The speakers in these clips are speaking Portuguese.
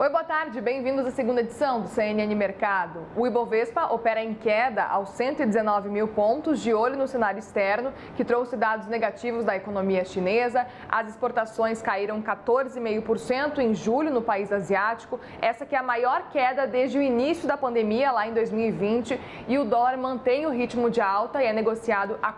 Oi, boa tarde, bem-vindos à segunda edição do CNN Mercado. O Ibovespa opera em queda aos 119 mil pontos, de olho no cenário externo, que trouxe dados negativos da economia chinesa. As exportações caíram 14,5% em julho no país asiático, essa que é a maior queda desde o início da pandemia, lá em 2020, e o dólar mantém o ritmo de alta e é negociado a R$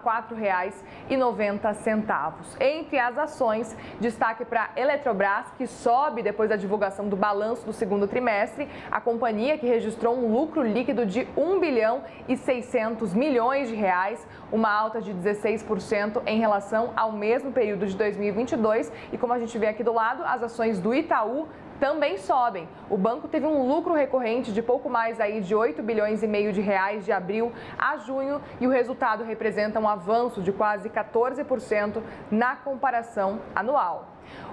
4,90. Entre as ações, destaque para Eletrobras, que sobe depois da divulgação do balanço do segundo trimestre, a companhia que registrou um lucro líquido de 1 bilhão e 600 milhões de reais, uma alta de 16% em relação ao mesmo período de 2022. E como a gente vê aqui do lado, as ações do Itaú também sobem. O banco teve um lucro recorrente de pouco mais aí de 8 bilhões e meio de reais de abril a junho e o resultado representa um avanço de quase 14% na comparação anual.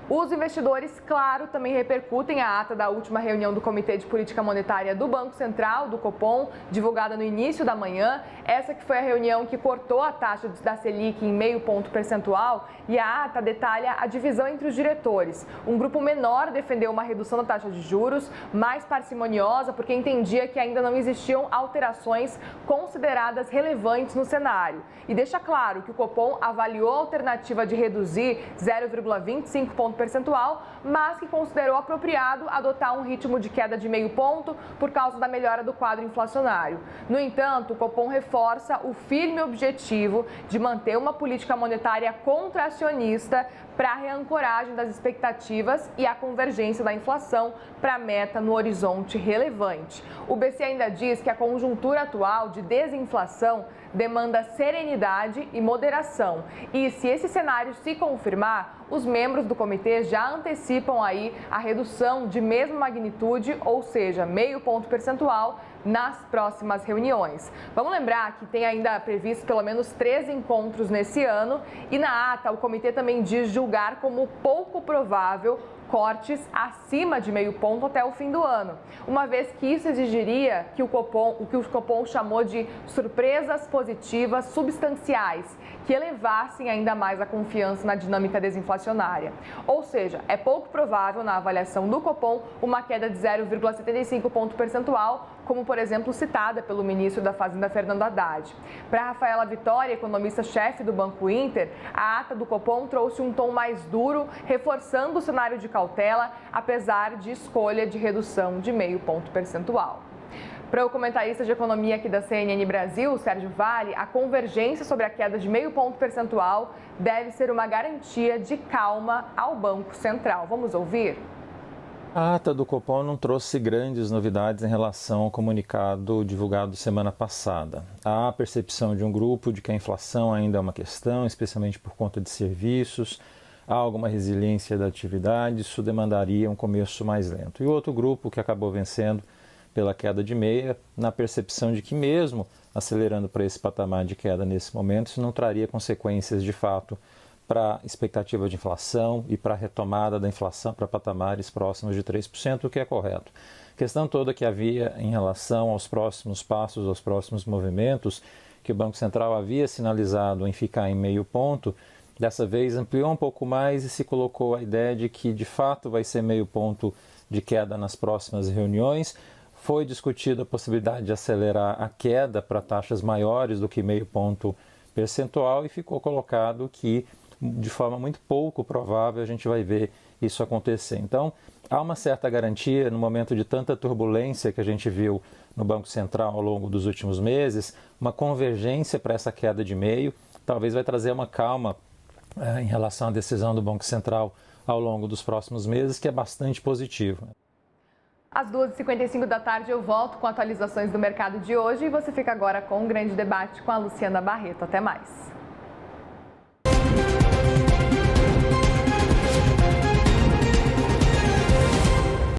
Os investidores, claro, também repercutem a ata da última reunião do Comitê de Política Monetária do Banco Central, do Copom, divulgada no início da manhã. Essa que foi a reunião que cortou a taxa da Selic em meio ponto percentual, e a ata detalha a divisão entre os diretores. Um grupo menor defendeu uma redução da taxa de juros, mais parcimoniosa, porque entendia que ainda não existiam alterações consideradas relevantes no cenário. E deixa claro que o Copom avaliou a alternativa de reduzir 0,25 ponto percentual, mas que considerou apropriado adotar um ritmo de queda de meio ponto por causa da melhora do quadro inflacionário. No entanto, o Copom reforça o firme objetivo de manter uma política monetária contracionista para a reancoragem das expectativas e a convergência da inflação para a meta no horizonte relevante. O BC ainda diz que a conjuntura atual de desinflação demanda serenidade e moderação. E se esse cenário se confirmar, os membros do comitê já antecipam aí a redução de mesma magnitude, ou seja, meio ponto percentual, nas próximas reuniões. Vamos lembrar que tem ainda previsto pelo menos 3 encontros nesse ano e na ata o comitê também diz julgar como pouco provável cortes acima de meio ponto até o fim do ano, uma vez que isso exigiria que o que o Copom chamou de surpresas positivas substanciais, que elevassem ainda mais a confiança na dinâmica desinflacionária. Ou seja, é pouco provável, na avaliação do Copom, uma queda de 0,75 ponto percentual, como, por exemplo, citada pelo ministro da Fazenda, Fernando Haddad. Para Rafaela Vitória, economista-chefe do Banco Inter, a ata do Copom trouxe um tom mais duro, reforçando o cenário de cautela, apesar de escolha de redução de meio ponto percentual. Para o comentarista de economia aqui da CNN Brasil, Sérgio Vale, a convergência sobre a queda de meio ponto percentual deve ser uma garantia de calma ao Banco Central. Vamos ouvir? A ata do Copom não trouxe grandes novidades em relação ao comunicado divulgado semana passada. Há a percepção de um grupo de que a inflação ainda é uma questão, especialmente por conta de serviços. Há alguma resiliência da atividade, isso demandaria um começo mais lento. E outro grupo que acabou vencendo pela queda de meia, na percepção de que mesmo acelerando para esse patamar de queda nesse momento, isso não traria consequências de fato para a expectativa de inflação e para a retomada da inflação para patamares próximos de 3%, o que é correto. A questão toda que havia em relação aos próximos passos, aos próximos movimentos, que o Banco Central havia sinalizado em ficar em meio ponto, dessa vez ampliou um pouco mais e se colocou a ideia de que de fato vai ser meio ponto de queda nas próximas reuniões. Foi discutida a possibilidade de acelerar a queda para taxas maiores do que meio ponto percentual e ficou colocado que de forma muito pouco provável a gente vai ver isso acontecer. Então, há uma certa garantia no momento de tanta turbulência que a gente viu no Banco Central ao longo dos últimos meses, uma convergência para essa queda de meio, talvez vai trazer uma calma em relação à decisão do Banco Central ao longo dos próximos meses, que é bastante positivo. Às 2h55 da tarde eu volto com atualizações do mercado de hoje e você fica agora com um grande debate com a Luciana Barreto. Até mais!